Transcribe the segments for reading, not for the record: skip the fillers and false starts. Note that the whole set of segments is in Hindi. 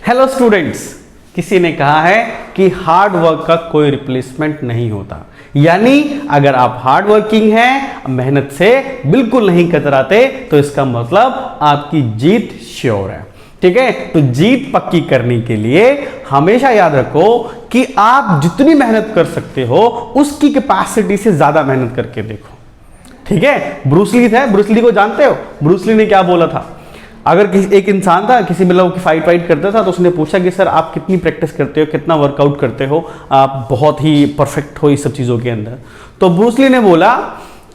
हेलो स्टूडेंट्स, किसी ने कहा है कि हार्ड वर्क का कोई रिप्लेसमेंट नहीं होता। यानी अगर आप हार्ड वर्किंग हैं, मेहनत से बिल्कुल नहीं कतराते, तो इसका मतलब आपकी जीत श्योर है। ठीक है, तो जीत पक्की करने के लिए हमेशा याद रखो कि आप जितनी मेहनत कर सकते हो उसकी कैपेसिटी से ज्यादा मेहनत करके देखो। ठीक है, ब्रूसली थे, ब्रूसली को जानते हो? ब्रूसली ने क्या बोला था? अगर किसी एक इंसान था, किसी मतलब फाइट करता था, तो उसने पूछा कि सर आप कितनी प्रैक्टिस करते हो, कितना वर्कआउट करते हो, आप बहुत ही परफेक्ट हो इस सब चीज़ों के अंदर। तो ब्रूसली ने बोला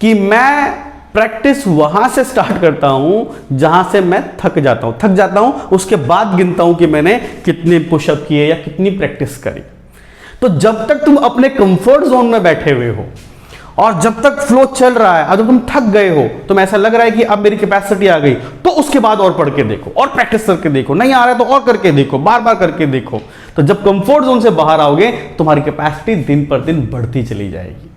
कि मैं प्रैक्टिस वहां से स्टार्ट करता हूं जहां से मैं थक जाता हूं, उसके बाद गिनता हूं कि मैंने कितने पुशअप किए या कितनी प्रैक्टिस करी। तो जब तक तुम अपने कंफर्ट जोन में बैठे हुए हो और जब तक फ्लो चल रहा है, अगर तुम थक गए हो, तुम ऐसा लग रहा है कि अब मेरी कैपेसिटी आ गई, तो उसके बाद और पढ़ के देखो और प्रैक्टिस करके देखो, नहीं आ रहा है तो और करके देखो, बार बार करके देखो। तो जब कंफर्ट जोन से बाहर आओगे, तुम्हारी कैपेसिटी दिन पर दिन बढ़ती चली जाएगी।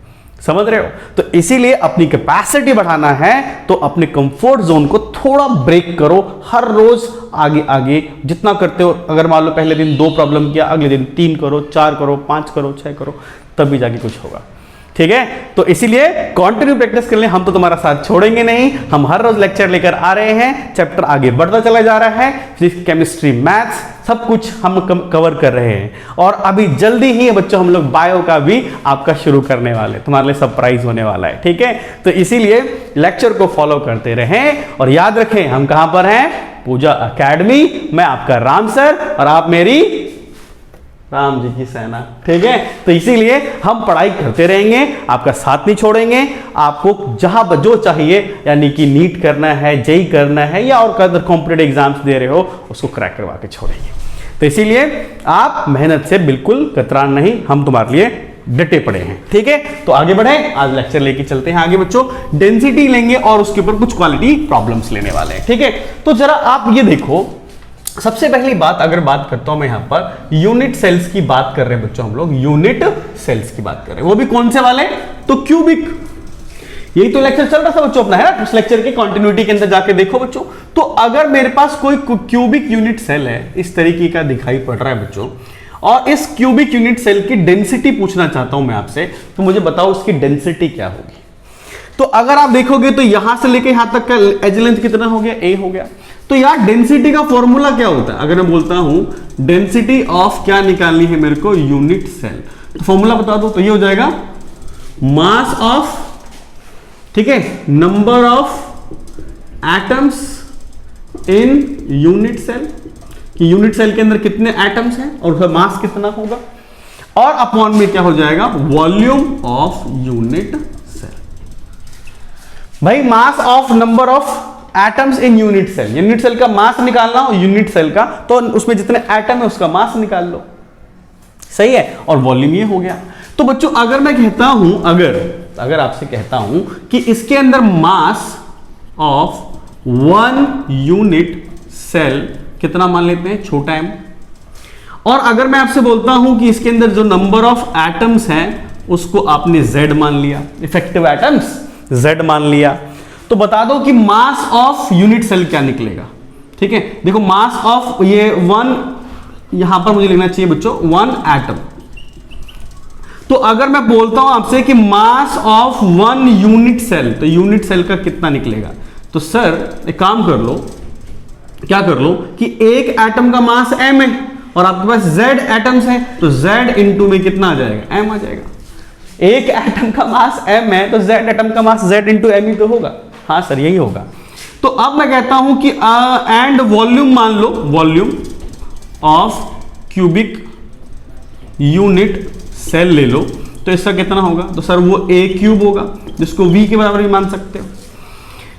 समझ रहे हो? तो इसीलिए अपनी कैपेसिटी बढ़ाना है तो अपने कंफर्ट जोन को थोड़ा ब्रेक करो। हर रोज आगे आगे जितना करते हो, अगर मान लो पहले दिन 2 प्रॉब्लम किया, अगले दिन 3 करो, 4 करो, 5 करो, 6 करो, तभी जाके कुछ होगा। ठीक है, तो इसीलिए कंटिन्यू प्रैक्टिस कर ले। हम तो तुम्हारा साथ छोड़ेंगे नहीं, हम हर रोज लेक्चर लेकर आ रहे हैं, चैप्टर आगे बढ़ता चला जा रहा है, फिजिक्स, केमिस्ट्री, मैथ्स सब कुछ हम कवर कर रहे हैं। और अभी जल्दी ही बच्चों हम लोग बायो का भी आपका शुरू करने वाले, तुम्हारे लिए सरप्राइज होने वाला है। ठीक है, तो इसीलिए लेक्चर को फॉलो करते रहें और याद रखें हम कहां पर हैं? पूजा एकेडमी। मैं आपका राम सर और आप मेरी राम जी की सेना। ठीक है, तो इसीलिए हम पढ़ाई करते रहेंगे, आपका साथ नहीं छोड़ेंगे। आपको जहां जो चाहिए, यानी कि नीट करना है, जेई करना है या और अदर कॉम्पिटिटिव एग्जाम्स दे रहे हो, उसको क्रैक करवा के छोड़ेंगे। तो इसीलिए आप मेहनत से बिल्कुल कतरान नहीं, हम तुम्हारे लिए डटे पड़े हैं। ठीक है, तो आगे बढ़े, आज लेक्चर लेके चलते हैं आगे बच्चों। डेंसिटी लेंगे और उसके ऊपर कुछ क्वालिटी प्रॉब्लम्स लेने वाले हैं। ठीक है, तो जरा आप ये देखो, सबसे पहली बात अगर बात करता हूं मैं यहां पर यूनिट सेल्स की बात कर रहे हैं बच्चों, हम लोग यूनिट सेल्स की बात कर रहे हैं, वो भी कौन से वाले? तो क्यूबिक। यही तो लेक्चर चल रहा था बच्चों अपना, है ना? उस लेक्चर की कंटिन्यूटी के अंदर जाके देखो बच्चों। तो अगर मेरे पास कोई क्यूबिक यूनिट सेल है, इस तरीके का दिखाई पड़ रहा है बच्चों, और इस क्यूबिक यूनिट सेल की डेंसिटी पूछना चाहता हूं मैं आपसे, तो मुझे बताओ उसकी डेंसिटी क्या होगी। तो अगर आप देखोगे तो यहां से लेके यहां तक का एज लेंथ कितना हो गया? ए हो गया। तो यार डेंसिटी का फॉर्मूला क्या होता है? अगर मैं बोलता हूं डेंसिटी ऑफ क्या निकालनी है मेरे को? Unit cell. तो फॉर्मूला बता दो, तो ये हो जाएगा मास ऑफ, ठीक है, number of atoms in unit cell, कि यूनिट सेल के अंदर कितने एटम्स हैं और उसका मास कितना होगा, और अपॉन में क्या हो जाएगा? Volume of unit cell. भाई mass of number of atoms in unit cell, unit cell का मास निकालना हो यूनिट सेल का, तो उसमें जितने एटम है उसका मास निकाल लो। सही है, और वॉल्यूम ये हो गया। तो बच्चों अगर मैं कहता हूं, अगर आपसे कहता हूं कि इसके अंदर मास ऑफ 1 यूनिट सेल कितना मान लेते हैं? छोटा m। और अगर मैं आपसे बोलता हूं कि इसके अंदर जो नंबर ऑफ एटम्स हैं उसको आपने z मान लिया, इफेक्टिव एटम्स z मान लिया, तो बता दो कि मास ऑफ यूनिट सेल क्या निकलेगा। ठीक है, देखो मास ऑफ ये 1, यहां पर मुझे लिखना चाहिए बच्चों 1 एटम। तो अगर मैं बोलता हूं आपसे कि मास ऑफ 1 यूनिट सेल, तो यूनिट सेल का कितना निकलेगा? तो सर एक काम कर लो, क्या कर लो कि एक एटम का मास m है और आपके पास z एटम्स हैं, तो z इंटू में कितना आ जाएगा? m आ जाएगा। एक एटम का मास m है तो z एटम का मास z इंटू m ही तो होगा। हाँ सर यही होगा। तो अब मैं कहता हूं कि एंड वॉल्यूम मान लो, volume of cubic unit cell ले लो, तो इसका कितना होगा? तो सर वो a क्यूब होगा, जिसको v के बराबर भी मान सकते हो।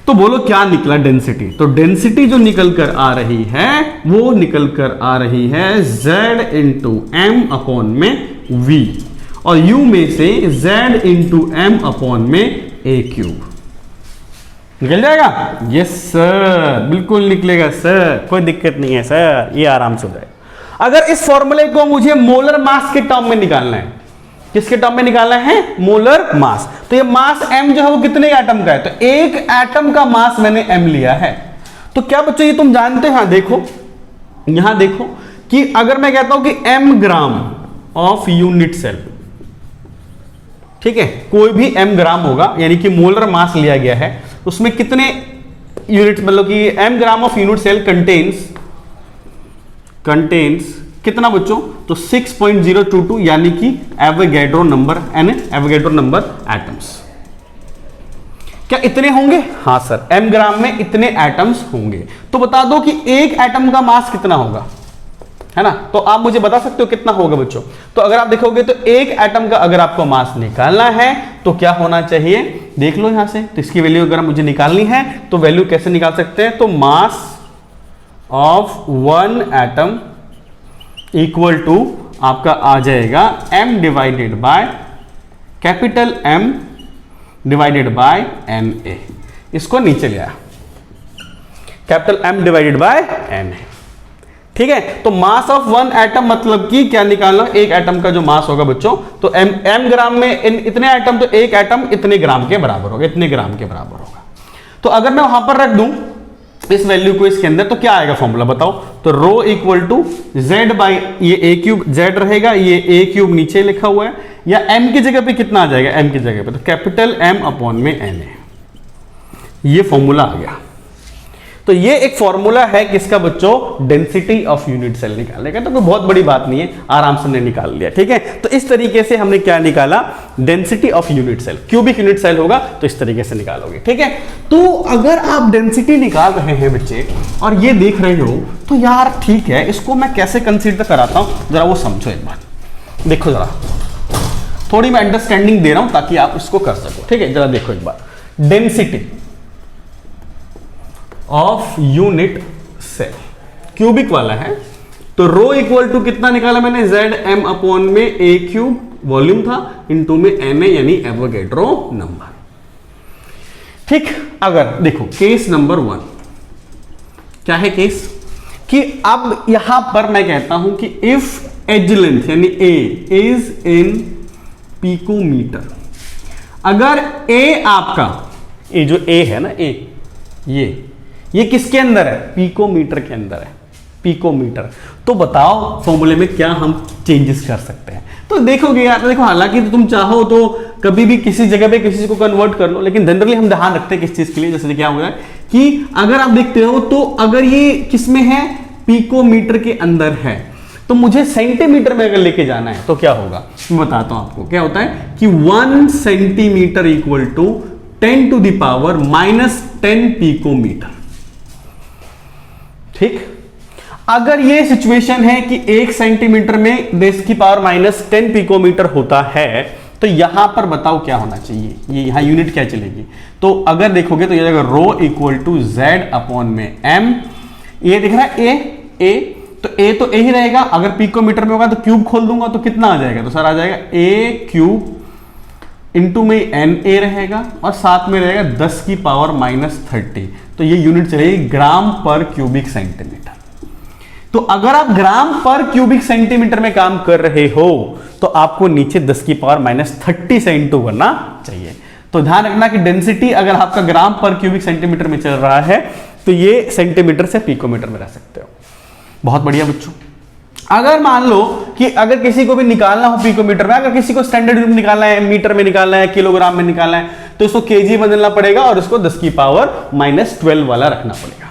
तो बोलो क्या निकला डेंसिटी? तो डेंसिटी जो निकल कर आ रही है वो निकल कर आ रही है z इंटू एम अपॉन में v, और u में से z इंटू एम अपॉन में a क्यूब। निकल जाएगा? यस सर, बिल्कुल निकलेगा सर, कोई दिक्कत नहीं है सर, ये आराम से हो जाएगा। अगर इस फॉर्मूले को मुझे मोलर मास के टर्म में निकालना है, किसके टर्म में निकालना है? Molar mass. तो ये मास m जो है वो कितने एटम का है? तो एक एटम का मास मैंने m लिया है। तो क्या बच्चों ये तुम जानते हो? हाँ देखो, यहां देखो कि अगर मैं कहता हूं कि m gram of unit cell, ठीक है, कोई भी m ग्राम होगा यानी कि मोलर मास लिया गया है, उसमें कितने यूनिट, मतलब कि m gram of unit cell contains कितना बच्चों, तो 6.022 यानी कि Avogadro number, Avogadro number atoms. क्या इतने होंगे? हाँ सर, m ग्राम में इतने एटम्स होंगे। तो बता दो कि एक एटम का मास कितना होगा, है ना? तो आप मुझे बता सकते हो कितना होगा बच्चों। तो अगर आप देखोगे तो एक एटम का अगर आपको मास निकालना है तो क्या होना चाहिए, देख लो यहां से। तो इसकी वैल्यू अगर मुझे निकालनी है तो वैल्यू कैसे निकाल सकते हैं, तो mass of one atom equal to आपका आ जाएगा m divided by capital M divided by Na। इसको नीचे ले आया, capital M divided by Na, ठीक है। तो मास ऑफ वन एटम मतलब कि क्या निकालना, एक एटम का जो मास होगा बच्चों, तो m ग्राम में इतने एटम, तो एक एटम इतने ग्राम के बराबर होगा, इतने ग्राम के बराबर होगा। तो अगर मैं वहां पर रख दूं इस वैल्यू को इसके अंदर, तो क्या आएगा फॉर्मूला बताओ, तो rho equal to Z by, ये ए क्यूब जेड रहेगा, ये ए क्यूब नीचे लिखा हुआ है, या एम की जगह पे कितना आ जाएगा, एम की जगह पे तो कैपिटल एम अपॉन में एन है, ये फॉर्मूला आ गया। तो ये एक फॉर्मूला है किसका बच्चों, डेंसिटी ऑफ यूनिट सेल निकालने का। तो कोई बहुत बड़ी बात नहीं है, आराम से हमने निकाल लिया, ठीक है। तो इस तरीके से हमने क्या निकाला, density of unit cell. Cubic unit cell होगा तो इस तरीके से निकालोगे, ठीक है। तो अगर आप डेंसिटी निकाल रहे हैं बच्चे और ये देख रहे हो तो यार ठीक है, इसको मैं कैसे कंसीडर कराता हूं, जरा वो समझो एक बार। देखो जरा, थोड़ी मैं अंडरस्टैंडिंग दे रहा हूं ताकि आप इसको कर सको, ठीक है। जरा देखो एक बार, density of unit cell cubic वाला है, तो रो इक्वल टू कितना निकाला मैंने, जेड एम अपॉन में ए क्यूब वॉल्यूम था इनटू में एन ए यानी एवोगैड्रो नंबर, ठीक। अगर देखो केस नंबर 1 क्या है केस, कि अब यहां पर मैं कहता हूं कि इफ एज लेंथ यानी ए इज इन पिकोमीटर, अगर ए आपका, ए जो ए है ना, ए ये किसके अंदर है, पिकोमीटर के अंदर है, पिकोमीटर। तो बताओ फॉर्मूले में क्या हम चेंजेस कर सकते हैं। तो देखोगे यार, देखो हालांकि तो तुम चाहो तो कभी भी किसी जगह पे किसी को कन्वर्ट कर लो, लेकिन जनरली हम ध्यान रखते हैं किस चीज के लिए, जैसे क्या होगा कि अगर आप देखते हो तो अगर ये किसमें है, पिकोमीटर के अंदर है, तो मुझे सेंटीमीटर में अगर लेके जाना है तो क्या होगा, मैं बताता हूं आपको। क्या होता है कि 1 centimetre equal to 10 to the power -10 picometre, ठीक। अगर ये सिचुएशन है कि 1 सेंटीमीटर में 10 की पावर -10 पिकोमीटर होता है, तो यहां पर बताओ क्या होना चाहिए, ये यहां यूनिट क्या चलेगी। तो अगर देखोगे तो ये जाएगा rho equal to Z upon में एम, ये दिख रहा है ए, तो ए तो ए ही रहेगा, अगर पिकोमीटर में होगा तो क्यूब खोल दूंगा तो कितना आ जाएगा, तो सर आ जाएगा ए क्यूब इंटू में एन ए रहेगा और साथ में रहेगा 10 की पावर -30, तो ये यूनिट चलेगी ग्राम पर क्यूबिक सेंटीमीटर। तो अगर आप ग्राम पर क्यूबिक सेंटीमीटर में काम कर रहे हो तो आपको नीचे 10 की पावर -30 से इंटू करना चाहिए। तो ध्यान रखना कि डेंसिटी अगर आपका ग्राम पर क्यूबिक सेंटीमीटर में चल रहा है तो ये सेंटीमीटर से पिकोमीटर में रह सकते हो। बहुत बढ़िया बच्चों। अगर मान लो कि अगर किसी को भी निकालना हो पिकोमीटर में, अगर किसी को स्टैंडर्ड यूनिट निकालना है, मीटर में निकालना है, किलोग्राम में निकालना है, तो इसको केजी बदलना पड़ेगा और इसको 10 की पावर -12 वाला रखना पड़ेगा।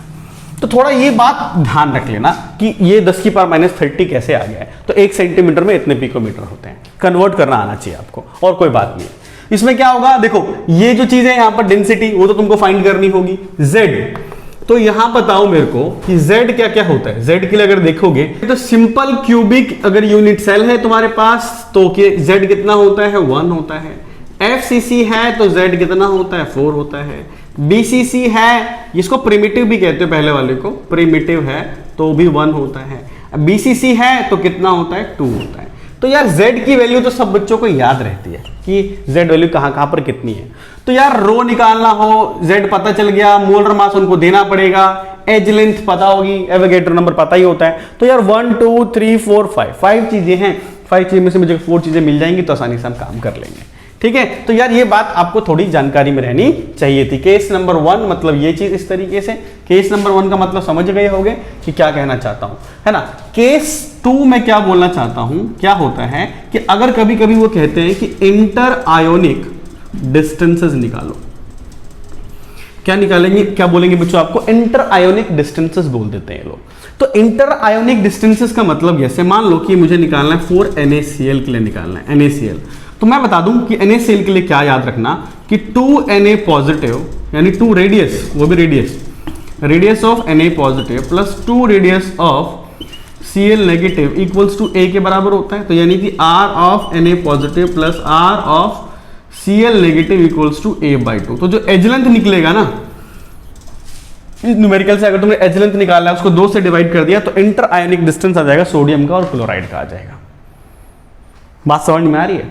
तो थोड़ा ये बात ध्यान रख लेना कि ये 10 की पावर -30 कैसे आ गया है। तो 1 सेंटीमीटर में इतने पिकोमीटर होते हैं, कन्वर्ट करना आना चाहिए आपको, और कोई बात नहीं है। इसमें क्या होगा, देखो ये जो चीज है यहां पर डेंसिटी, वो तो तुमको फाइंड करनी होगी। जेड, तो यहां बताओ मेरे को कि Z क्या क्या होता है। Z के लिए अगर देखोगे तो सिंपल क्यूबिक अगर यूनिट सेल है तुम्हारे पास तो Z कितना होता है, 1 होता है। FCC है तो Z कितना होता है, 4 होता है। BCC है, इसको प्रिमिटिव भी कहते हैं, पहले वाले को प्रिमिटिव है तो भी 1 होता है। BCC है तो कितना होता है, 2 होता है। तो यार Z की वैल्यू तो सब बच्चों को याद रहती है कि Z वैल्यू कहां कहां पर कितनी है। तो यार रो निकालना हो, Z पता चल गया, मोलर मास उनको देना पड़ेगा, एज लेंथ पता होगी, एवोगैड्रो नंबर पता ही होता है। तो यार 1 2 3 4 5 चीजें हैं, 5 चीजें में से मुझे 4 चीजें मिल जाएंगी तो आसानी से हम काम कर लेंगे, ठीक है, तो यार ये बात आपको थोड़ी जानकारी में रहनी चाहिए थी। केस नंबर 1 मतलब ये चीज इस तरीके से, केस नंबर 1 का मतलब समझ गए होगे कि क्या कहना चाहता हूं, है ना। केस 2 में क्या बोलना चाहता हूं, क्या होता है कि अगर कभी कभी वो कहते हैं कि इंटर आयोनिक डिस्टेंसेस निकालो, क्या निकालेंगे, क्या बोलेंगे बच्चों, आपको इंटर आयोनिक डिस्टेंसेस बोल देते हैं लोग। तो इंटर आयोनिक डिस्टेंसेस का मतलब जैसे मान लो कि मुझे निकालना है 4NaCl के लिए निकालना है NaCl, तो मैं बता दूं कि NaCl के लिए क्या याद रखना कि 2Na पॉजिटिव यानी 2 रेडियस, वो भी radius of Na positive plus 2 radius of Cl negative equals to A के बराबर होता है। तो यानी कि R of Na positive plus R of Cl negative equals to A/2। तो जो एज लेंथ निकलेगा ना इस न्यूमेरिकल से, अगर तुमने एज लेंथ निकालना है उसको 2 से डिवाइड कर दिया तो इंटर आयोनिक डिस्टेंस आ जाएगा सोडियम का और क्लोराइड का आ जाएगा। बात समझ में आ रही है?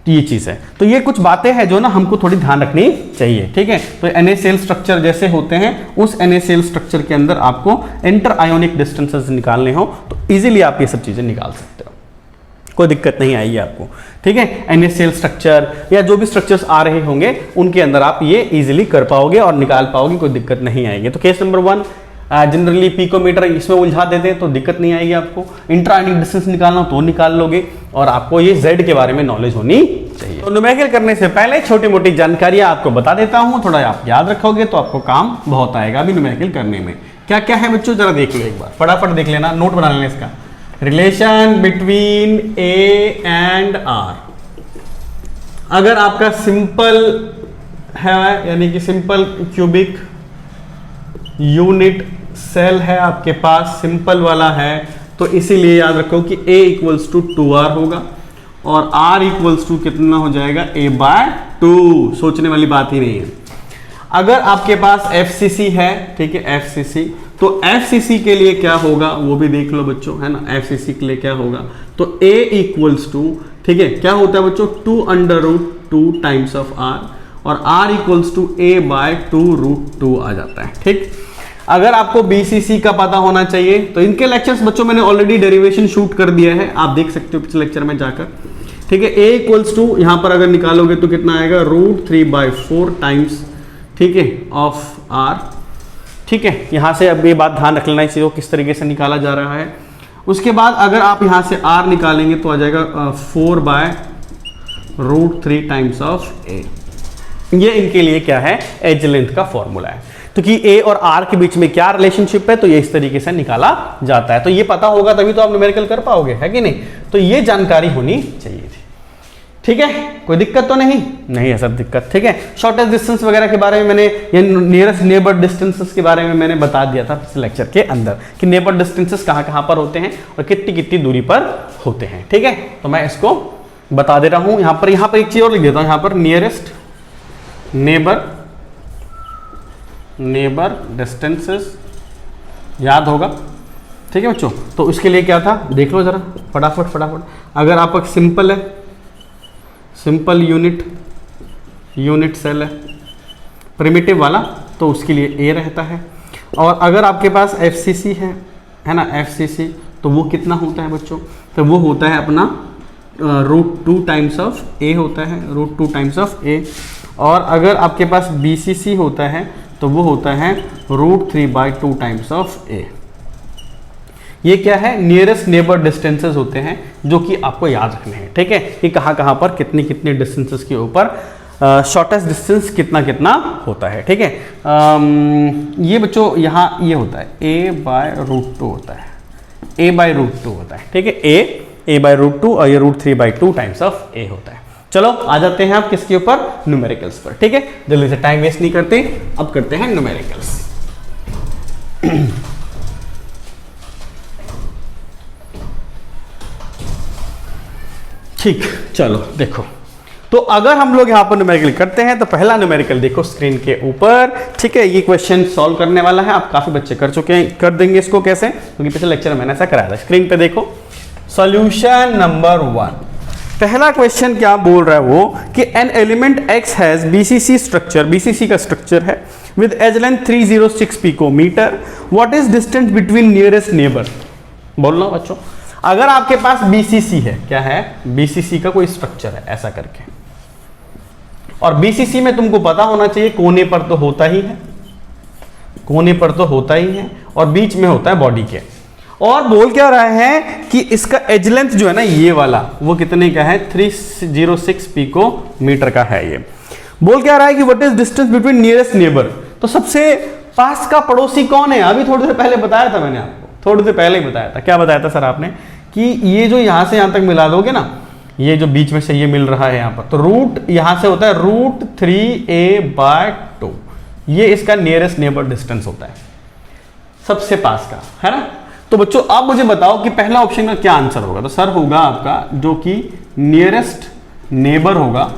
तो ये चीज है, तो ये कुछ बातें हैं जो ना हमको थोड़ी ध्यान रखनी चाहिए, ठीक है। तो NaCl स्ट्रक्चर जैसे होते हैं उस NaCl स्ट्रक्चर के अंदर आपको इंटर आयोनिक डिस्टेंसेस निकालने हो तो इजीली आप ये सब चीजें निकाल सकते हो, कोई दिक्कत नहीं आएगी आपको, ठीक है। NaCl स्ट्रक्चर या जो भी स्ट्रक्चर्स आ रहे होंगे उनके अंदर आप ये इजीली कर पाओगे और निकाल पाओगे, कोई दिक्कत नहीं आएगी। तो केस नंबर 1 जनरली पिकोमीटर इसमें उलझा देते हैं तो दिक्कत नहीं आएगी आपको। इंटर आयोनिक डिस्टेंस निकालना हो तो निकाल लोगे और आपको ये Z के बारे में नॉलेज होनी चाहिए। तो न्यूमेरिकल करने से पहले छोटी मोटी जानकारियां आपको बता देता हूं, थोड़ा आप याद रखोगे तो आपको काम बहुत आएगा अभी न्यूमेरिकल करने में। क्या क्या है बच्चों, जरा देख लो एक बार, फटाफट देख लेना, नोट बना लेना इसका। Relation between A and R, अगर आपका सिंपल है यानी कि सिंपल क्यूबिक यूनिट सेल है आपके पास, सिंपल वाला है, तो इसीलिए याद रखो कि A इक्वल्स टू 2R होगा और R इक्वल्स टू कितना हो जाएगा A/2, सोचने वाली बात ही नहीं है। अगर आपके पास FCC है, ठीक है, FCC, तो FCC के लिए क्या होगा वो भी देख लो बच्चों, है ना। FCC के लिए क्या होगा, तो A इक्वल्स टू, ठीक है, क्या होता है बच्चों 2√2 टाइम्स ऑफ R और R इक्वल्स टू A/2√2 आ जाता है, ठीक। अगर आपको BCC का पता होना चाहिए तो इनके लेक्चर्स बच्चों मैंने ऑलरेडी डेरिवेशन शूट कर दिया है, आप देख सकते हो पिछले लेक्चर में जाकर, ठीक है। A इक्वल्स टू यहां पर अगर निकालोगे तो कितना आएगा √3/4 टाइम्स, ठीक है, ऑफ R, ठीक है। यहां से अब ये बात ध्यान रख लेना चाहिए किस तरीके से निकाला जा रहा है। उसके बाद अगर आप यहां से R निकालेंगे तो आ जाएगा 4/√3 टाइम्स ऑफ A। ये इनके लिए क्या है, एज लेंथ का फॉर्मूला है। तो कि A और R के बीच में क्या रिलेशनशिप है तो ये इस तरीके से निकाला जाता है। तो ये पता होगा तभी तो आप न्यूमेरिकल कर पाओगे, है कि नहीं। तो ये जानकारी होनी चाहिए थी, ठीक है। कोई दिक्कत तो नहीं है सब दिक्कत, ठीक है। शॉर्टेस्ट डिस्टेंस वगैरह के बारे में मैंने, या नियरेस्ट नेबर डिस्टेंसेस के बारे में मैंने बता दिया था पिछले लेक्चर के अंदर कि नेबर डिस्टेंसेस कहाँ पर होते हैं और कितनी कितनी दूरी पर होते हैं, ठीक है। तो मैं इसको बता दे रहा हूं यहाँ पर एक चीज और लिख देता हूं, यहाँ पर नियरेस्ट नेबर डिस्टेंसेस याद होगा, ठीक है बच्चों। तो उसके लिए क्या था देख लो जरा फटाफट। अगर आपका सिंपल है, सिंपल यूनिट सेल है प्रिमिटिव वाला, तो उसके लिए A रहता है। और अगर आपके पास FCC है ना, FCC, तो वो कितना होता है बच्चों, तो वो होता है अपना √2 टाइम्स ऑफ A होता है, √2 टाइम्स ऑफ A। और अगर आपके पास BCC होता है तो वो होता है √3/2 टाइम्स ऑफ A। ये क्या है, नियरेस्ट नेबर डिस्टेंसेस होते हैं जो कि आपको याद रखने हैं, ठीक है, कि कहाँ पर कितनी डिस्टेंसेस के ऊपर शॉर्टेस्ट डिस्टेंस कितना होता है, ठीक है। ये बच्चों यहाँ ये होता है A/√2 होता है, A/√2 होता है, ठीक है, A/√2 और ये √3/2 टाइम्स ऑफ A होता है। चलो आ जाते हैं आप किसके ऊपर, न्यूमेरिकल्स पर, ठीक है। जल्दी से टाइम वेस्ट नहीं करते, अब करते हैं न्यूमेरिकल्स। ठीक, चलो देखो, तो अगर हम लोग यहाँ पर न्यूमेरिकल करते हैं तो पहला न्यूमेरिकल देखो स्क्रीन के ऊपर, ठीक है। ये क्वेश्चन सॉल्व करने वाला है, आप काफी बच्चे कर चुके हैं, कर देंगे इसको कैसे, क्योंकि पिछले लेक्चर में मैंने ऐसा कराया था। स्क्रीन पे देखो सॉल्यूशन नंबर 1। पहला क्वेश्चन क्या बोल रहा है वो कि an element X has BCC structure, BCC का स्ट्रक्चर है with edge length 306 picometre, what is distance between nearest neighbour. बोल लो बच्चों, अगर आपके पास बीसीसी है, क्या है, बीसीसी का कोई स्ट्रक्चर है ऐसा करके, और बीसीसी में तुमको पता होना चाहिए कोने पर तो होता ही है, कोने पर तो होता ही है, और बीच में होता है बॉडी के। और बोल क्या रहा है कि इसका एज लेंथ जो है ना ये वाला, वो कितने का है, 306 पिकोमीटर का है। ये बोल क्या रहा है कि what is distance between nearest neighbour, तो सबसे पास का पड़ोसी कौन है, अभी थोड़ी देर पहले बताया था मैंने आपको, थोड़ी देर पहले ही बताया था। क्या बताया था सर आपने, कि ये जो यहां से यहां तक मिला दोगे ना, ये जो बीच में से ये मिल रहा है यहां पर, तो रूट यहां से होता है √3a/2, ये इसका नियरेस्ट नेबर डिस्टेंस होता है, सबसे पास का, है ना। तो बच्चों आप मुझे बताओ कि पहला ऑप्शन का क्या आंसर होगा, तो सर होगा आपका जो कि नियरेस्ट नेबर होगा,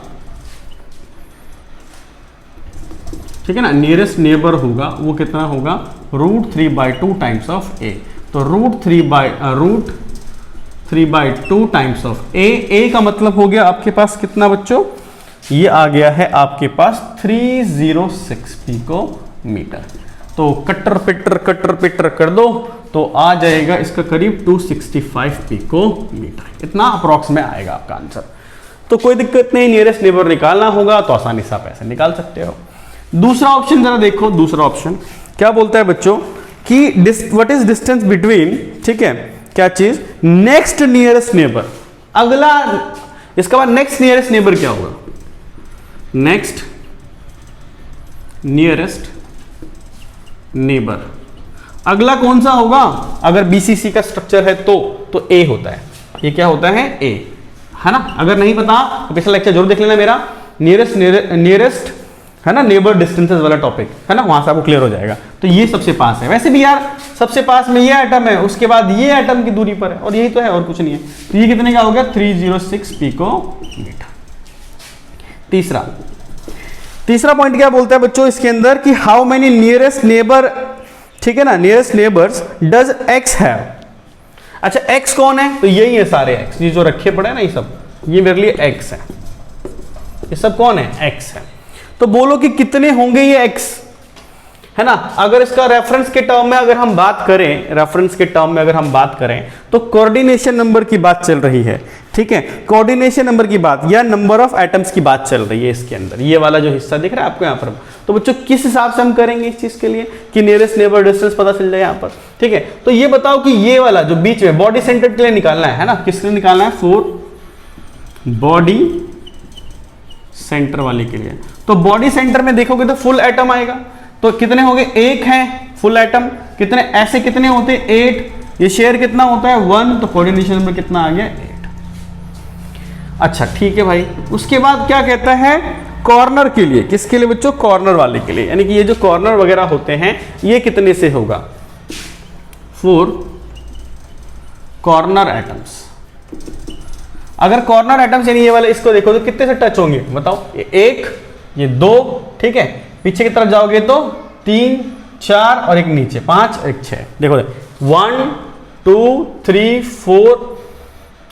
ठीक है ना, नियरेस्ट नेबर होगा वो कितना होगा, √3/2 टाइम्स ऑफ a, तो √3/2 टाइम्स ऑफ a का मतलब हो गया आपके पास कितना बच्चों, ये आ गया है आपके पास 306 पिकोमीटर। तो कटर पिटर कर दो तो आ जाएगा इसका करीब 265 पिकोमीटर, इतना अप्रॉक्स में आएगा आपका आंसर। तो कोई दिक्कत नहीं, नियरेस्ट नेबर निकालना होगा तो आसानी से आप ऐसे निकाल सकते हो। दूसरा ऑप्शन जरा देखो, दूसरा ऑप्शन क्या बोलता है बच्चों कि व्हाट इज डिस्टेंस बिटवीन, ठीक है, क्या चीज, नेक्स्ट नियरेस्ट नेबर, अगला, इसके बाद नेक्स्ट नियरेस्ट नेबर क्या होगा, नेक्स्ट नियरेस्ट नेबर, अगला कौन सा होगा, अगर बीसीसी का स्ट्रक्चर है तो ए होता है, ये क्या होता है, ए, है ना। अगर नहीं पता तो पिछला लेक्चर जरूर देख लेना मेरा, नियरेस्ट है ना, नेबर डिस्टेंसेस वाला टॉपिक है ना, वहां से आपको क्लियर हो जाएगा। तो ये सबसे पास है, वैसे भी यार सबसे पास में ये एटम है, उसके बाद ये एटम की दूरी पर है, और यही तो है और कुछ नहीं है। तो ये कितने का हो गया, 306 पिकोमीटर। तीसरा पॉइंट क्या बोलता है बच्चों इसके अंदर कि हाउ मेनी नियरेस्ट नेबर, ठीक है ना, nearest neighbours does x have. अच्छा एक्स कौन है, तो यही है सारे एक्स, ये जो रखे पड़े ना ये सब, ये मेरे लिए एक्स है, ये सब कौन है, एक्स है। तो बोलो कि कितने होंगे ये एक्स, है ना। अगर इसका रेफरेंस के टर्म में अगर हम बात करें, रेफरेंस के टर्म में अगर हम बात करें तो कोऑर्डिनेशन नंबर की बात चल रही है, ठीक है, कोऑर्डिनेशन नंबर की बात या नंबर ऑफ एटम्स की बात चल रही है इसके अंदर, ये वाला जो हिस्सा दिख रहा है आपको यहाँ पर। तो बच्चों किस हिसाब से हम करेंगे इस चीज के लिए कि नियरेस्ट नेबर डिस्टेंस पता चल जाए यहाँ पर, ठीक है। तो ये बताओ कि ये वाला जो बीच में बॉडी सेंटर के लिए निकालना है ना, किसके लिए निकालना है, फॉर बॉडी सेंटर वाले के लिए। तो बॉडी सेंटर में देखोगे तो फुल एटम आएगा, तो कितने हो गए, एक है फुल एटम, कितने ऐसे कितने होते हैं, 8, ये शेयर कितना होता है, 1, तो कोऑर्डिनेशन नंबर कितना आ गया, 8। अच्छा ठीक है भाई, उसके बाद क्या कहता है, कॉर्नर के लिए, किसके लिए बच्चों, कॉर्नर वाले के लिए, यानी कि ये जो कॉर्नर वगैरह होते हैं ये कितने से होगा, 4 कॉर्नर एटम्स। अगर कॉर्नर एटम्स यानी ये वाले, इसको देखो तो कितने से टच होंगे बताओ, ये 1, ये 2, ठीक है, पीछे की तरफ जाओगे तो 3, 4 और एक नीचे 5, एक 6, देखो 1, 2, 3, 4,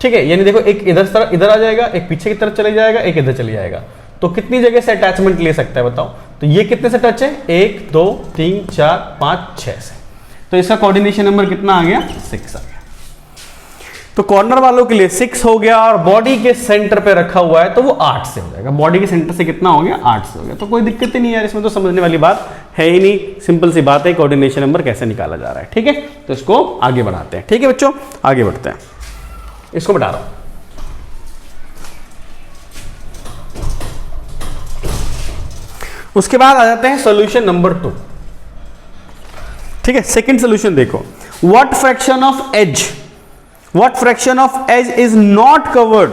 ठीक है, यानी देखो एक इधर आ जाएगा, एक पीछे की तरफ चले जाएगा, एक इधर चले जाएगा। तो कितनी जगह से अटैचमेंट ले सकता है बताओ, तो ये कितने से टच है, 1, 2, 3, 4, 5, 6 से। तो इसका कोऑर्डिनेशन नंबर कितना आ गया, 6 आ गया। तो कॉर्नर वालों के लिए 6 हो गया, और बॉडी के सेंटर पे रखा हुआ है तो वो 8 से हो जाएगा। बॉडी के सेंटर से कितना हो गया, 8 से हो गया। तो कोई दिक्कत ही नहीं है इसमें, तो समझने वाली बात है ही नहीं, सिंपल सी बात है कोऑर्डिनेशन नंबर कैसे निकाला जा रहा है, ठीक है। तो इसको आगे बढ़ाते हैं, ठीक है बच्चों, आगे बढ़ते हैं, इसको बढ़ा रहा हूं। उसके बाद आ जाते हैं सॉल्यूशन नंबर 2, ठीक है। सेकंड सॉल्यूशन देखो, what fraction of edge is not covered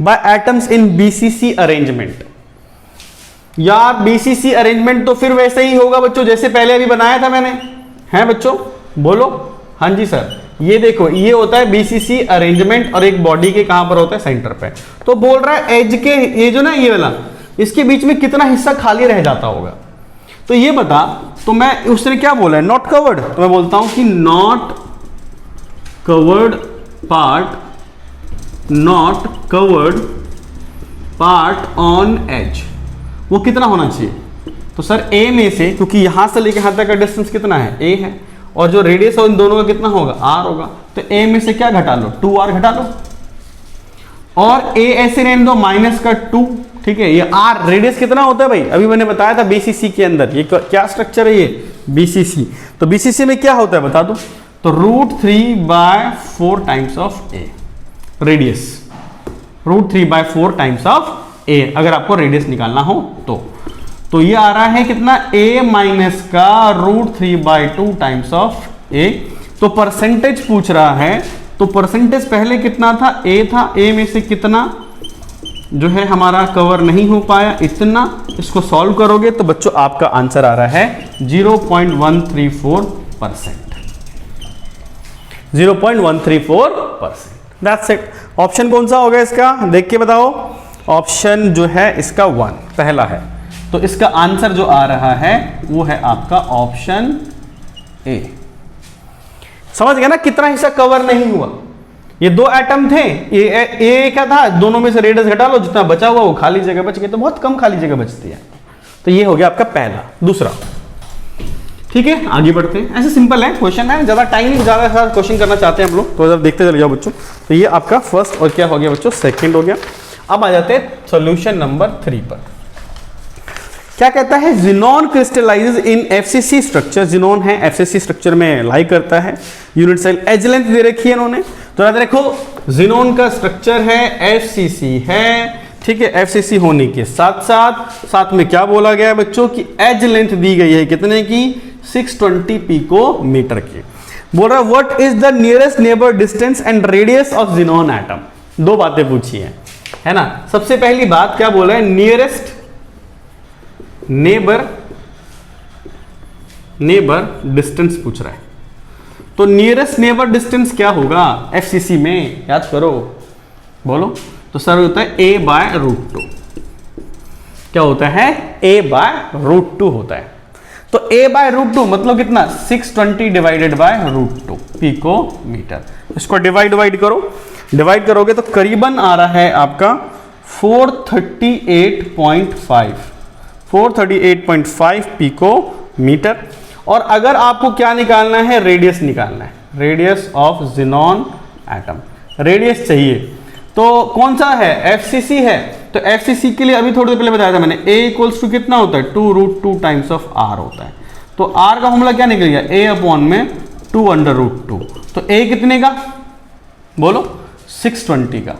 by atoms in BCC arrangement. यार बीसीसी अरेंजमेंट तो फिर वैसे ही होगा बच्चों जैसे पहले अभी बनाया था मैंने, है बच्चों, बोलो हाँ जी सर। ये देखो ये होता है बीसीसी अरेंजमेंट, और एक बॉडी के कहां पर होता है, सेंटर पे। तो बोल रहा है एज के, ये जो ना ये वाला, इसके बीच में कितना हिस्सा खाली रह जाता होगा, तो ये बता। तो मैं, उसने क्या बोला है, नॉट कवर्ड, तो मैं बोलता हूं कि not covered part on edge, वो कितना होना चाहिए। तो सर ए में से, क्योंकि यहां से लेके यहां तक का डिस्टेंस कितना है, ए है, और जो रेडियस है इन दोनों का कितना होगा, r होगा। तो a में से क्या घटा लो, 2r घटा लो, और a ऐसे रहने दो माइनस का 2, ठीक है। ये r रेडियस कितना होता है भाई, अभी मैंने बताया था बीसीसी के अंदर, ये क्या स्ट्रक्चर है, ये बीसीसी। तो बीसीसी में क्या होता है बता दो, तो √3/4 times of a radius, √3/4 times of a, अगर आपको रेडियस निकालना हो तो ये आ रहा है कितना, a माइनस का √3/2 टाइम्स ऑफ a। तो परसेंटेज पूछ रहा है, तो परसेंटेज पहले कितना था, a था, a में से कितना जो है हमारा कवर नहीं हो पाया, इतना। इसको सॉल्व करोगे तो बच्चों आपका आंसर आ रहा है 0.134%, 0.134%। That's it. ऑप्शन कौन सा होगा इसका, देख के बताओ। ऑप्शन जो है इसका 1 पहला है, तो इसका आंसर जो आ रहा है वो है आपका ऑप्शन ए। समझ गया ना कितना हिस्सा कवर नहीं हुआ। ये 2 एटम थे, ए क्या था, दोनों में से रेडियस घटा लो, जितना बचा हुआ वो खाली जगह बच गई, तो बहुत कम खाली जगह बचती है। तो ये हो गया आपका पहला। दूसरा, ठीक है, आगे बढ़ते हैं। ऐसे सिंपल है क्वेश्चन है, ज्यादा टाइम नहीं, ज्यादा क्वेश्चन करना चाहते हैं हम लोग, तो जब देखते चले जाओ बच्चों। तो ये आपका फर्स्ट और क्या हो गया बच्चों, सेकंड हो गया। अब आ जाते हैं सॉल्यूशन नंबर 3 पर। क्या कहता है, जिनॉन क्रिस्टलाइजेज इन एफसीसी स्ट्रक्चर। जिनॉन है एफसीसी स्ट्रक्चर में लाई करता है। यूनिट सेल एज लेंथ दे रखी है इन्होंने, तो याद रखो जिनॉन का स्ट्रक्चर है एफसीसी है, ठीक है। एफसीसी होने के साथ साथ में क्या बोला गया है बच्चों की एज लेंथ दी गई है कितने की, 620 पिकोमीटर की। बोल रहा है what is the nearest neighbour distance and radius of xenon atom. 2 बातें पूछी है ना। सबसे पहली बात क्या बोला है, नियरेस्ट नेबर डिस्टेंस पूछ रहा है। तो नियरेस्ट नेबर डिस्टेंस क्या होगा एफसीसी में, याद करो, बोलो। तो सर होता है a/√2। क्या होता है, a/√2 होता है। तो a/√2 मतलब कितना, 620 डिवाइडेड बाय √2 पिकोमीटर। इसको डिवाइड करो, डिवाइड करोगे तो करीबन आ रहा है आपका 438.5 पिकोमीटर। और अगर आपको क्या निकालना है, रेडियस निकालना है, radius of xenon atom, radius चाहिए। तो कौन सा है, एफसीसी है। तो एफसीसी के लिए अभी थोड़ी देर पहले बताया था मैंने, a इक्वल्स टू कितना होता है, 2√2 टाइम्स ऑफ r होता है। तो r का फॉर्मूला क्या निकल गया, a/2 तो a कितने का बोलो, 620 का,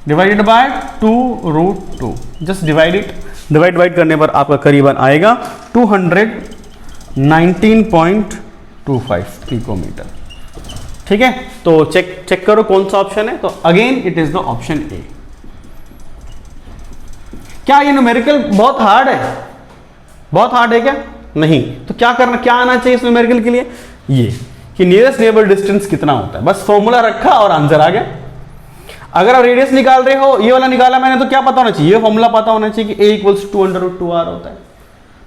divided by 2√2। Just divide it, divide करने पर आपका करीबन आएगा 219.25 पिकोमीटर, ठीक है। तो चेक करो कौन सा ऑप्शन है। तो again it is the option A. क्या ये न्यूमेरिकल बहुत हार्ड है, बहुत हार्ड है क्या, नहीं। तो क्या करना, क्या आना चाहिए इस न्यूमेरिकल के लिए, ये कि नियरेस्ट नेबर डिस्टेंस कितना होता है, बस फॉर्मूला रखा और आंसर आ गया। अगर आप रेडियस निकाल रहे हो, ये वाला निकाला मैंने, तो क्या पता होना चाहिए, ये फॉर्मूला पता होना चाहिए कि a इक्वल्स 2√2r होता है।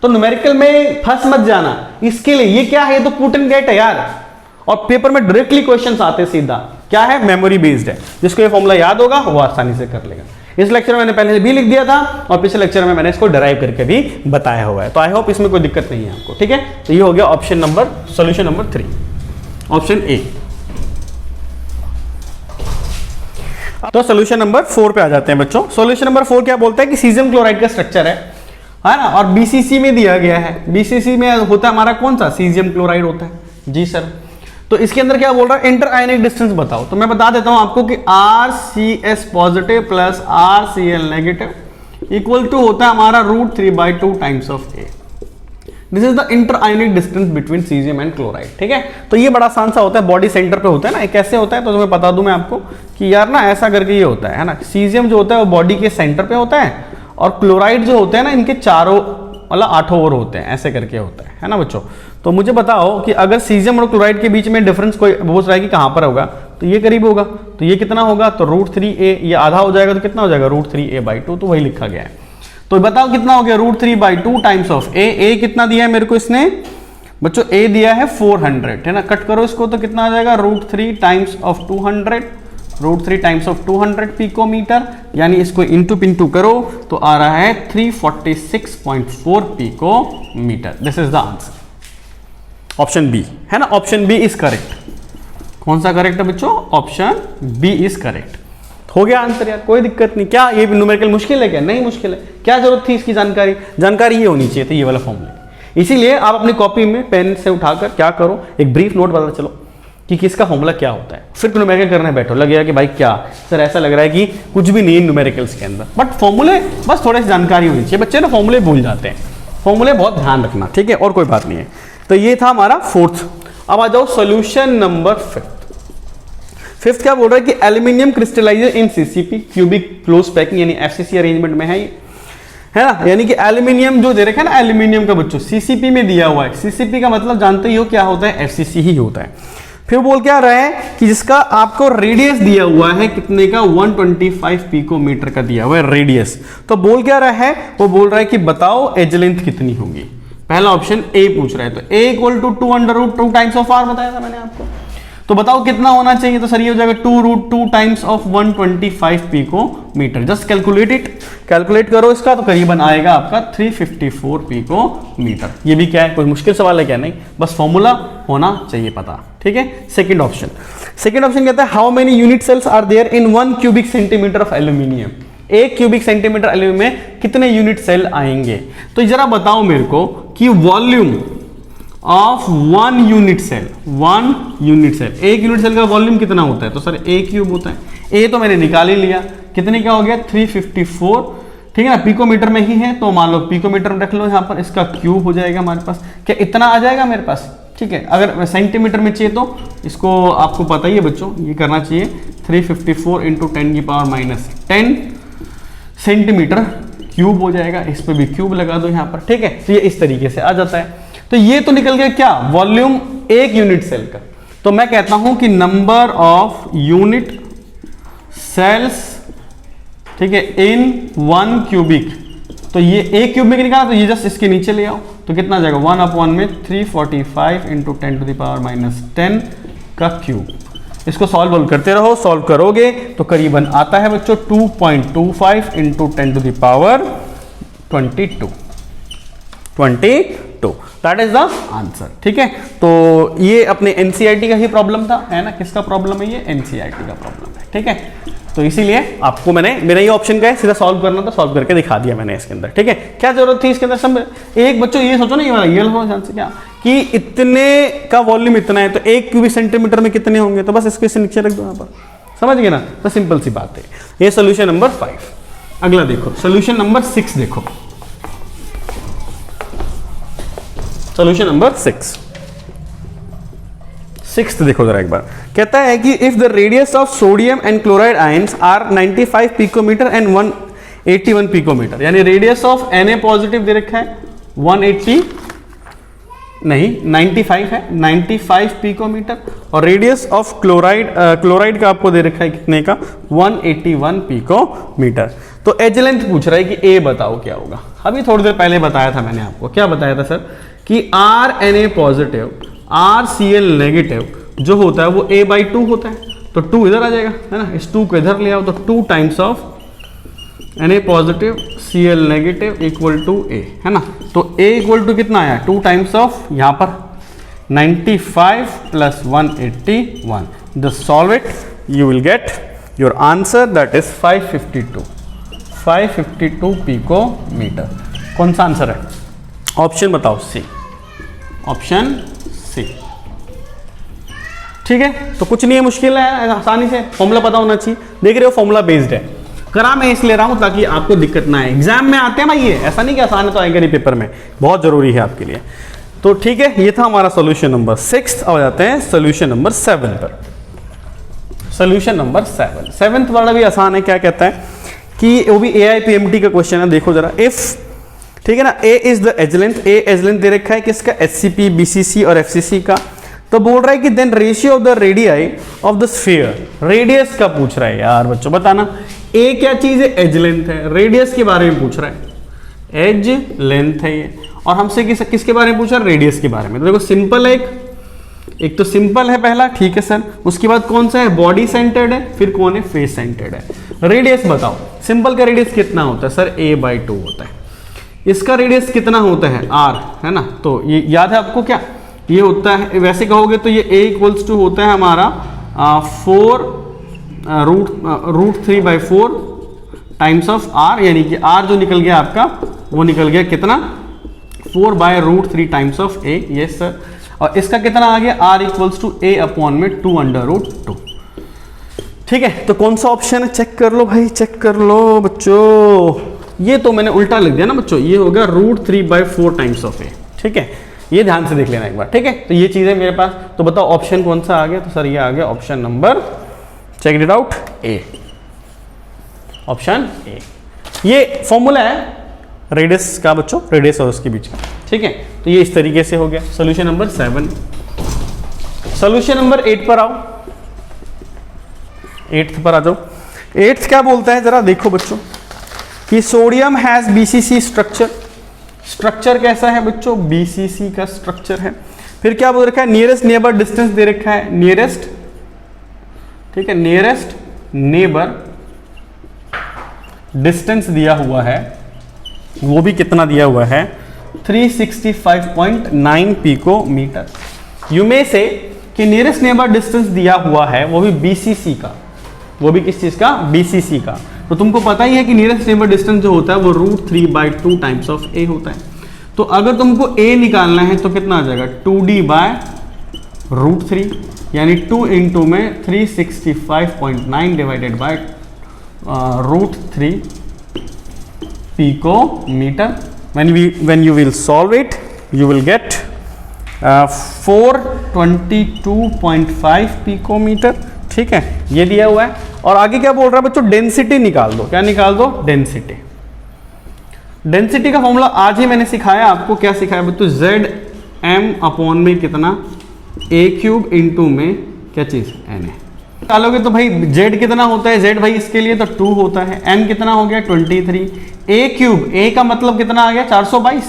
तो न्यूमेरिकल में फंस मत जाना, इसके लिए ये क्या है, ये तो पुट एंड गेट है यार, और पेपर में डायरेक्टली क्वेश्चंस आते सीधा। क्या है, मेमोरी बेस्ड है, जिसको ये फॉर्मूला याद होगा वो आसानी से कर लेगा। इस लेक्चर में मैंने पहले भी लिख दिया था और पिछले लेक्चर में मैंने इसको डराइव करके भी बताया हुआ है। तो आई होप इसमें कोई दिक्कत नहीं है आपको, ठीक है। तो ये हो गया option number, solution number 3, option A. तो सॉल्यूशन नंबर 4 पे आ जाते हैं बच्चों। सॉल्यूशन नंबर 4 क्या बोलता है कि सीजियम क्लोराइड का स्ट्रक्चर है ना, और बीसीसी में दिया गया है। बीसीसी में होता है हमारा कौन सा, सीजियम क्लोराइड होता है, जी सर। तो इसके अंदर क्या बोल रहा है, इंटर आयनिक डिस्टेंस बताओ। तो मैं बता देता हूं आपको कि RCS positive plus RCl negative equal to होता है हमारा √3/2 times of A। This is the inter ionic distance between caesium and chloride, ठीक है। तो ये बड़ा आसान सा होता है, बॉडी सेंटर पे होता है ना। ये कैसे होता है तो तुम्हें बता दूं मैं आपको कि यार ना, ऐसा करके ये होता है ना। सीजियम जो होता है वो बॉडी के सेंटर पे होता है, और क्लोराइड जो होते हैं ना, इनके चारों मतलब 8 ओर होते हैं, ऐसे करके होता है ना बच्चों। तो मुझे बताओ कि अगर सीजियम और क्लोराइड के बीच में डिफरेंस कोई पूछ रहा है कि कहां पर होगा, तो ये करीब होगा। तो ये कितना होगा, तो √3a, ये आधा हो जाएगा तो कितना हो जाएगा, √3a/2। तो वही लिखा गया है। तो बताओ कितना हो गया, √3/2 टाइम्स ऑफ a कितना दिया है मेरे को इसने बच्चों, a दिया है 400, है ना। कट करो इसको तो कितना आ जाएगा, √3 times of 200, √3 times of 200 picometre, यानी इसको इंटू पिंटू करो तो आ रहा है 346.4 picometre. This is the answer. Option B है ना, ऑप्शन बी इज करेक्ट। कौन सा करेक्ट है बच्चों? Option B is correct. हो गया आंसर यार, कोई दिक्कत नहीं। क्या ये न्यूमेरिकल मुश्किल है क्या? नहीं मुश्किल है। क्या जरूरत थी इसकी जानकारी ये होनी चाहिए थी, ये वाला फॉर्मूला। इसीलिए आप अपनी कॉपी में पेन से उठाकर क्या करो, एक ब्रीफ नोट बता चलो कि किसका फॉर्मूला क्या होता है। फिर न्यूमेरिकल करने बैठो, लगेगा कि भाई क्या सर ऐसा लग रहा है कि कुछ भी नहीं है न्यूमेरिकल्स के अंदर, बट फॉर्मूले बस थोड़ी सी जानकारी होनी चाहिए। बच्चे ना फॉर्मूले भूल जाते हैं, फॉर्मूले बहुत ध्यान रखना, ठीक है, और कोई बात नहीं है। तो ये था हमारा फोर्थ। अब आ जाओ सोल्यूशन नंबर फिफ्थ। क्या बोल रहा है कि एल्यूमिनियम क्रिस्टलाइजर इन सीसीपी क्यूबिक क्लोज पैकिंग यानी एफसीसी अरेंजमेंट में है ये, है ना। यानी कि एल्यूमिनियम जो दे रखा है ना, एल्यूमिनियम का बच्चों सीसीपी में दिया हुआ है। सीसीपी का मतलब जानते ही हो क्या होता है, एफसीसी ही होता है। फिर बोल क्या रहा है कि जिसका आपको रेडियस दिया हुआ है कितने का, 125 पिकोमीटर का दिया हुआ है रेडियस। तो बोल क्या रहा है, वो बोल रहा है कि बताओ एज लेंथ कितनी होगी। पहला ऑप्शन ए पूछ रहा है, तो A equal to 2√2 times of R बताया था मैंने आपको। तो बताओ कितना होना चाहिए, तो सर ये हो जाएगा 2√2 times of 125 picometre. Just calculate it, calculate करो इसका, तो करीबन आएगा आपका 354 पिकोमीटर। ये भी क्या है, कोई मुश्किल सवाल है क्या? नहीं, बस फॉर्मूला होना चाहिए पता, ठीक है। सेकंड ऑप्शन कहता है how many unit cells are there in 1 cubic centimetre of aluminium. 1 cubic centimetre aluminium में कितने यूनिट सेल आएंगे। तो जरा बताओ मेरे को कि volume of 1 unit cell, 1 unit cell, 1 unit cell का वॉल्यूम कितना होता है, तो सर ए क्यूब होता है। ए तो मैंने निकाल ही लिया, कितने का हो गया 354, ठीक है ना, पिकोमीटर में ही है, तो मान लो पिकोमीटर में रख लो यहाँ पर, इसका क्यूब हो जाएगा हमारे पास। क्या इतना आ जाएगा मेरे पास, ठीक है। अगर सेंटीमीटर में चाहिए तो इसको आपको पता ही है बच्चों, ये करना चाहिए 354 इंटू 10⁻⁻10 सेंटीमीटर क्यूब हो जाएगा। इस पर भी क्यूब लगा दो यहाँ पर, ठीक है। तो ये इस तरीके से आ जाता है। तो ये तो निकल गया क्या, वॉल्यूम 1 यूनिट सेल का। तो मैं कहता हूं कि नंबर ऑफ यूनिट सेल्स, ठीक है, इन 1 क्यूबिक। तो ये 1 क्यूब में निकाला, तो ये जस्ट इसके नीचे ले आओ, तो कितना आ जाएगा 1/, में 345 इंटू 10⁻⁻10 का क्यूब। इसको सॉल्व करते रहो, सॉल्व करोगे तो करीबन आता है बच्चों 2.25 into 10⁻22। That is the answer, ठीक है। तो ये अपने एनसीईआरटी का ही प्रॉब्लम था, है ना। किसका प्रॉब्लम है ये, एनसीईआरटी का प्रॉब्लम है, ठीक है। तो इसीलिए आपको मेरा ये ऑप्शन का है, सीधा सॉल्व करना था, सॉल्व करके दिखा दिया मैंने इसके अंदर, ठीक है। क्या जरूरत थी इसके अंदर सब, एक बच्चों ये सोचो ना, ये वाला ये चांस क्या कि इतने का वॉल्यूम इतना है, तो 1 क्यूबिक सेंटीमीटर में कितने होंगे, तो बस इसके नीचे रख दो यहाँ पर, समझ गए ना। तो सिंपल सी बात है। ये सोल्यूशन नंबर 5। अगला देखो, सोल्यूशन नंबर 6 देखो, सोल्यूशन नंबर 6 देखो जरा एक बार। कहता है कि if the radius of sodium and chloride ions are 95 picometre and 181 picometre, यानी रेडियस ऑफ Na पॉजिटिव दे रखा है 95 है, 95 पिकोमीटर, और रेडियस ऑफ क्लोराइड का आपको दे रखा है कितने का, 181 पिकोमीटर। तो एज लेंथ पूछ रहा है कि ए बताओ क्या होगा। अभी थोड़ी देर पहले बताया था मैंने आपको, क्या बताया था सर, कि RNA पॉजिटिव RCl नेगेटिव जो होता है वो A/2 होता है। तो 2 इधर आ जाएगा, है ना, इस 2 को इधर ले आओ, तो 2 times of Na positive Cl negative equal to A, है ना। तो A इक्वल टू कितना आया, 2 टाइम्स ऑफ यहाँ पर 95 plus 181। Just solve it, you will get your answer, that is 552 picometre. कौन सा आंसर है, ऑप्शन बताओ, सी, ऑप्शन सी, ठीक है। तो कुछ नहीं है, मुश्किल है, आसानी से फॉर्मूला पता होना चाहिए। देख रहे हो फॉर्मूला बेस्ड है, करा मैं इसलिए रहा हूं ताकि आपको दिक्कत ना आए। एग्जाम में आते हैं भाई, ये ऐसा नहीं कि आसान है तो आएगा नहीं पेपर में, बहुत जरूरी है आपके लिए। तो ठीक है, ये था हमारा सोल्यूशन नंबर 6। अब जाते हैं सोल्यूशन नंबर 7 पर। सोल्यूशन नंबर 7 वाला भी आसान है। क्या कहता है कि वो भी AIPMT का क्वेश्चन है, देखो जरा। इफ, ठीक है ना, A is the edge length, A edge length दे रखा है किसका, HCP, BCC और FCC का। तो बोल रहा है कि then ratio of the radii of the sphere, radius का पूछ रहा है यार बच्चों, बताना। A क्या चीज है, एज लेंथ है, रेडियस के बारे में पूछ रहा है, एज लेंथ है ये, और हमसे किसके बारे में पूछ रहा है, रेडियस के बारे में। तो देखो सिंपल है, एक तो सिंपल है पहला, ठीक है सर। उसके बाद कौन सा है, बॉडी सेंटर्ड है, फिर कौन है, फेस सेंटर्ड है। रेडियस बताओ, सिंपल का रेडियस कितना होता है सर, A/2 होता है। इसका रेडियस कितना होता है, R, है ना। तो ये याद है आपको क्या, ये होता है, वैसे कहोगे तो ये a इक्वल्स टू होता है हमारा 4 रूट 3/4 टाइम्स ऑफ r, यानी कि r जो निकल गया आपका वो निकल गया कितना 4/√3 times of a। Yes sir. और इसका कितना आ गया r equals to a upon में 2/√2। ठीक है, तो कौन सा ऑप्शन है चेक कर लो भाई, चेक कर लो बच्चों। ये तो मैंने उल्टा लिख दिया ना बच्चों, ये होगा √3/4 टाइम्स ऑफ a। ठीक है, ये ध्यान से देख लेना एक बार। ठीक है, तो ये चीजें मेरे पास, तो बताओ ऑप्शन कौन सा आ गया? तो सर ये आ गया option number, check it out, A, option A. ये फॉर्मूला है रेडियस का बच्चों, रेडियस और उसके बीच का। ठीक है, तो ये इस तरीके से हो गया सोल्यूशन नंबर 7। सोल्यूशन नंबर 8 पर आओ, 8th पर आ जाओ। 8th क्या बोलता है जरा देखो बच्चों, कि sodium has BCC structure. Structure कैसा है बच्चों? बीसीसी का स्ट्रक्चर है। फिर क्या बोल रखा है? नियरेस्ट नेबर डिस्टेंस दे रखा है, नियरेस्ट, ठीक है, नियरेस्ट नेबर डिस्टेंस दिया हुआ है, वो भी कितना दिया हुआ है? 365.9 पिकोमीटर। यू में से कि नियरेस्ट नेबर डिस्टेंस दिया हुआ है वो भी बीसीसी का, वो भी किस चीज का? बीसीसी का। तो तुमको पता ही है कि नियरेस्ट नेबर डिस्टेंस जो होता है वो √3/2 टाइम्स ऑफ a होता है। तो अगर तुमको a निकालना है तो कितना आ जाएगा? 2d/√3, यानी 2 इंटू में 365.9 divided by √3 picometer. When you will solve it, you will get 422.5 picometer। ठीक है, ये दिया हुआ है। और आगे क्या बोल रहा है बच्चों? डेंसिटी निकाल दो। क्या निकाल दो? डेंसिटी। डेंसिटी का फॉर्मूला आज ही मैंने सिखाया आपको। क्या सिखाया बच्चों? ZM अपॉन में कितना? a³ इंटू में क्या चीज? Na। निकालोगे तो भाई z कितना होता है? z भाई इसके लिए तो 2 होता है। m कितना हो गया? 23। a³ a का मतलब कितना आ गया? 422।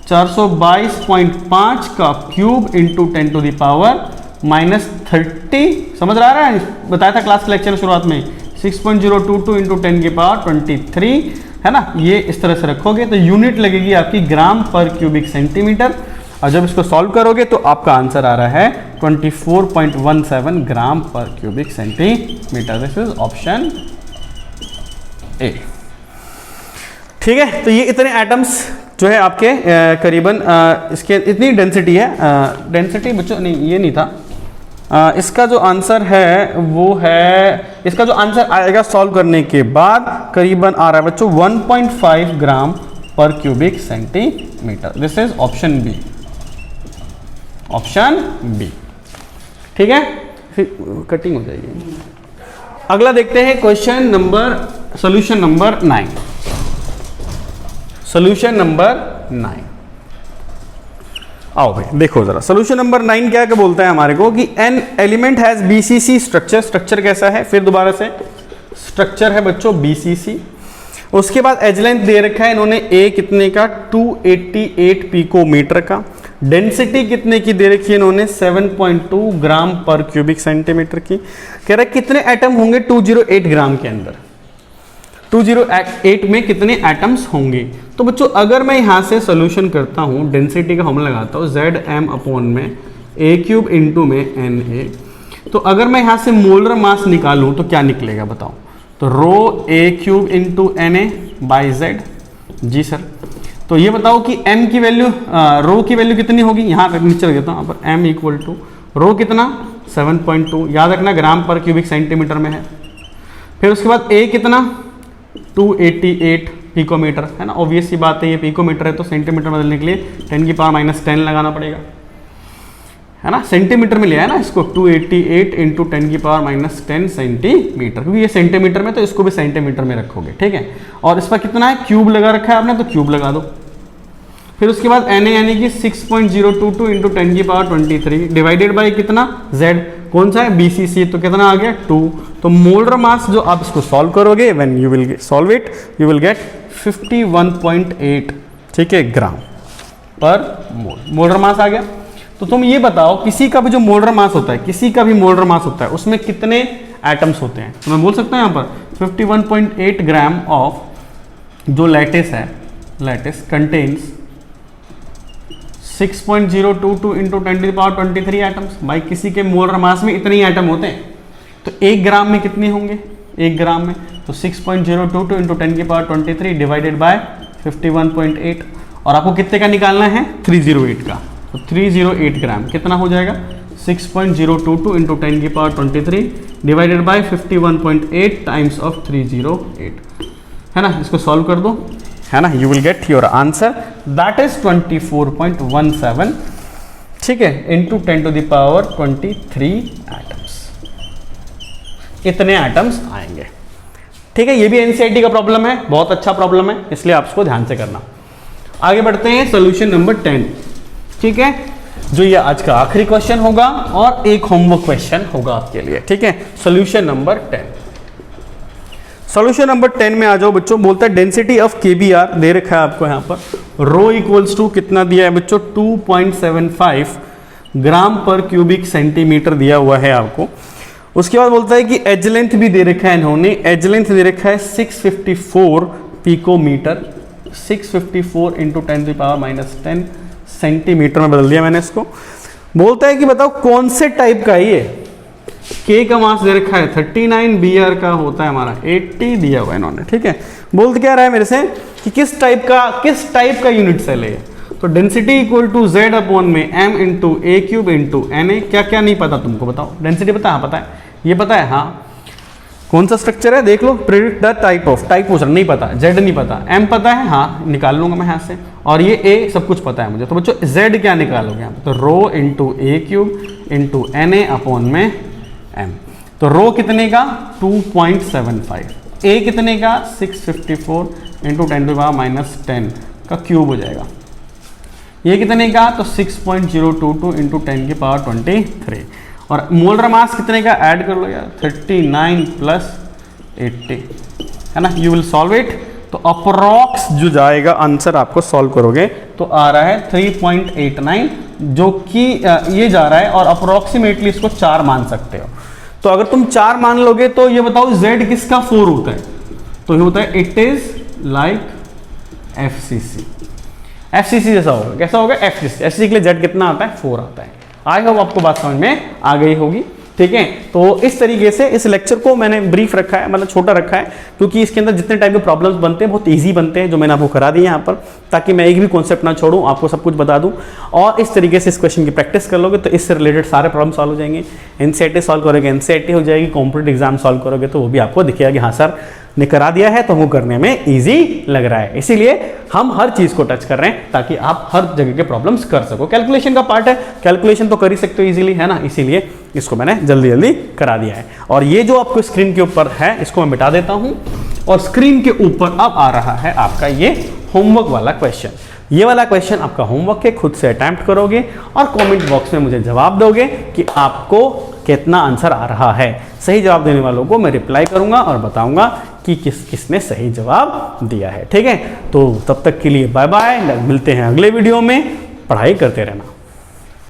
422.5 का क्यूब इंटू 10⁻⁻30। समझ रहा है? बताया था क्लास लेक्चर शुरुआत में 6.022 इंटू 10⁻23 है ना। ये इस तरह से रखोगे तो यूनिट लगेगी आपकी ग्राम पर क्यूबिक सेंटीमीटर। और जब इसको सॉल्व करोगे तो आपका आंसर आ रहा है 24.17 ग्राम पर cubic centimetre. This is option A. ठीक है, तो ये इतने एटम्स जो है आपके करीबन इसके इतनी डेंसिटी है। डेंसिटी बच्चों नहीं, ये नहीं था। इसका जो आंसर है वो है, इसका जो आंसर आएगा सॉल्व करने के बाद करीबन आ रहा है बच्चों 1.5 ग्राम पर cubic centimetre. This is option B, option B. ठीक है, फिर कटिंग हो जाएगी। अगला देखते हैं question number, solution number 9। Solution number 9 आओ भाई देखो जरा। सॉल्यूशन नंबर 9 क्या बोलता है हमारे को कि an element has BCC structure. Structure कैसा है? फिर दोबारा से स्ट्रक्चर है बच्चों बीसीसी। उसके बाद एज लेंथ दे रखा है इन्होंने ए कितने का? 288 पिकोमीटर का। डेंसिटी कितने की दे रखी है इन्होंने? 7.2 ग्राम पर क्यूबिक सेंटीमीटर की। कह रहा है कितने एटम होंगे 208 ग्राम के अंदर? 208 में कितने एटम्स होंगे? तो बच्चों अगर मैं यहां से सॉल्यूशन करता हूं, डेंसिटी का फॉर्मूला लगाता हूं ZM अपॉन में a³ इंटू में Na। तो अगर मैं यहां से मोलर मास निकालूं तो क्या निकलेगा बताओ? तो ρA³ into Na by Z। जी सर, तो ये बताओ कि m की वैल्यू, रो की वैल्यू कितनी होगी? यहाँ पे नीचे रख देता हूँ, यहाँ पर m इक्वल टू रो कितना? 7.2। याद रखना ग्राम पर क्यूबिक सेंटीमीटर में है। फिर उसके बाद a कितना? 288 पिकोमीटर है ना। ऑब्वियस सी बात है, ये पिकोमीटर है तो सेंटीमीटर बदलने के लिए 10⁻10 लगाना पड़ेगा है ना। सेंटीमीटर में लिया है ना इसको, 288 इंटू 10⁻10 सेंटीमीटर, क्योंकि ये सेंटीमीटर में तो इसको भी सेंटीमीटर में रखोगे। ठीक है, और इस पर कितना है? क्यूब लगा रखा है आपने तो क्यूब लगा दो। फिर उसके बाद Na यानी कि 6.022 इंटू 10⁻23 डिवाइडेड बाई कितना? Z कौन सा है? BCC। तो कितना आ गया? 2। तो मोलर मास जो आप इसको सॉल्व करोगे, when you will solve it you will gate 51.8, ठीक है, ग्राम पर मोल। मोलर मास आ गया। तो तुम ये बताओ किसी का भी जो मोलर मास होता है, किसी का भी मोलर मास होता है, उसमें कितने एटम्स होते हैं? तो मैं बोल सकता हूँ यहाँ पर 51.8 ग्राम ऑफ जो लैटिस है, लैटिस कंटेन्स 6.022 इंटू 10⁻23 एटम्स। भाई किसी के मोलर मास में इतने ही एटम होते हैं, तो 1 ग्राम में कितने होंगे? 1 ग्राम में तो 6.022 इंटू 10⁻23 डिवाइडेड बाय 51.8, और आपको कितने का निकालना है? 308 का। तो 308 ग्राम कितना हो जाएगा? 6.022 into 10⁻23 divided by 51.8 times of 308, है ना। इसको सॉल्व कर दो, है ना, you will get your answer that is 24.17, ठीक है, इंटू 10⁻23 एटम्स। इतने एटम्स आएंगे, ठीक है। ये भी एनसीईआरटी का प्रॉब्लम है, बहुत अच्छा प्रॉब्लम है, इसलिए आप इसको ध्यान से करना। आगे बढ़ते हैं सोल्यूशन नंबर 10, ठीक है, जो ये आज का आखिरी क्वेश्चन होगा और एक होमवर्क क्वेश्चन होगा आपके लिए, ठीक है। सोल्यूशन नंबर 10, सोल्यूशन नंबर 10 में आ जाओ बच्चों। बोलता है डेंसिटी ऑफ केबीआर दे रखा है आपको यहाँ पर, रो इक्वल्स टू कितना दिया है बच्चों? 2.75 ग्राम पर क्यूबिक सेंटीमीटर दिया हुआ है आपको। उसके बाद बोलता है कि एज लेंथ भी दे रखा है इन्होंने, एज लेंथ दे रखा है 654 पिकोमीटर, 654 इंटू 10⁻⁻10 सेंटीमीटर में बदल दिया मैंने इसको। बोलता है कि बताओ कौन से टाइप का है ये? के का मास दे रखा है 39, बीआर का होता है हमारा 80 दिया हुआ है इन्होंने, ठीक है। बोलते क्या रहा है मेरे से कि किस टाइप का यूनिट सेल है? तो density equal to Z upon में M into A cube into N A. क्या क्या नहीं पता तुमको? बताओ। डेंसिटी पता है? हाँ पता है। ये पता है? हाँ। कौन सा स्ट्रक्चर है देख लो, predict the type of, type पूछ रहा, नहीं पता। जेड नहीं पता, एम पता है, हाँ निकाल लूंगा मैं यहाँ से, और ये ए सब कुछ पता है मुझे। तो बच्चों जेड क्या निकालोगे यहाँ? तो rho into A cube into N A upon में एम। तो रो कितने का? 2.75, ए कितने का? 654 इंटू 10⁻⁻10 का क्यूब हो जाएगा। ये कितने का? तो 6.022 इंटू 10⁻23, और मोलर मास कितने का? ऐड कर लो यार, 39 प्लस 80, है ना। You will solve it. तो अप्रोक्स जो जाएगा आंसर आपको सॉल्व करोगे तो आ रहा है 3.89, जो कि ये जा रहा है, और अप्रोक्सीमेटली इसको 4 मान सकते हो। तो अगर तुम 4 मान लोगे तो ये बताओ z किसका 4 होता है? तो ये होता है it is like FCC। FCC जैसा होगा, कैसा होगा? FCC के लिए z कितना आता है? 4 आता है। आई होप आपको बात समझ में आ गई होगी, ठीक है। तो इस तरीके से इस लेक्चर को मैंने ब्रीफ रखा है, मतलब छोटा रखा है, क्योंकि इसके अंदर जितने टाइप के प्रॉब्लम्स बनते हैं बहुत इजी बनते हैं, जो मैंने आपको करा दिए यहाँ पर, ताकि मैं एक भी कॉन्सेप्ट ना छोड़ूं, आपको सब कुछ बता दूं। और इस तरीके से इस क्वेश्चन की प्रैक्टिस कर लोगे तो इससे रिलेटेड सारे प्रॉब्लम सॉल्व हो जाएंगे। एनसीईआरटी सॉल्व करोगे एनसीईआरटी हो जाएगी, कॉम्पिटिटिव एग्जाम सॉल्व करोगे तो वो भी आपको दिखेगा कि हाँ सर ने करा दिया है तो हमको करने में ईजी लग रहा है। इसीलिए हम हर चीज को टच कर रहे हैं ताकि आप हर जगह के प्रॉब्लम्स कर सको। कैलकुलेशन का पार्ट है, कैलकुलेशन तो कर ही सकते हो इजीली, है ना, इसीलिए इसको मैंने जल्दी जल्दी करा दिया है। और ये जो आपको स्क्रीन के ऊपर है इसको मैं मिटा देता हूं, और स्क्रीन के ऊपर अब आ रहा है आपका ये होमवर्क वाला क्वेश्चन। ये वाला क्वेश्चन आपका होमवर्क है, खुद से अटेम्प्ट करोगे और कमेंट बॉक्स में मुझे जवाब दोगे कि आपको कितना आंसर आ रहा है। सही जवाब देने वालों को मैं रिप्लाई करूंगा और बताऊंगा कि किसने सही जवाब दिया है, ठीक है। तो तब तक के लिए बाय बाय, मिलते हैं अगले वीडियो में। पढ़ाई करते रहना।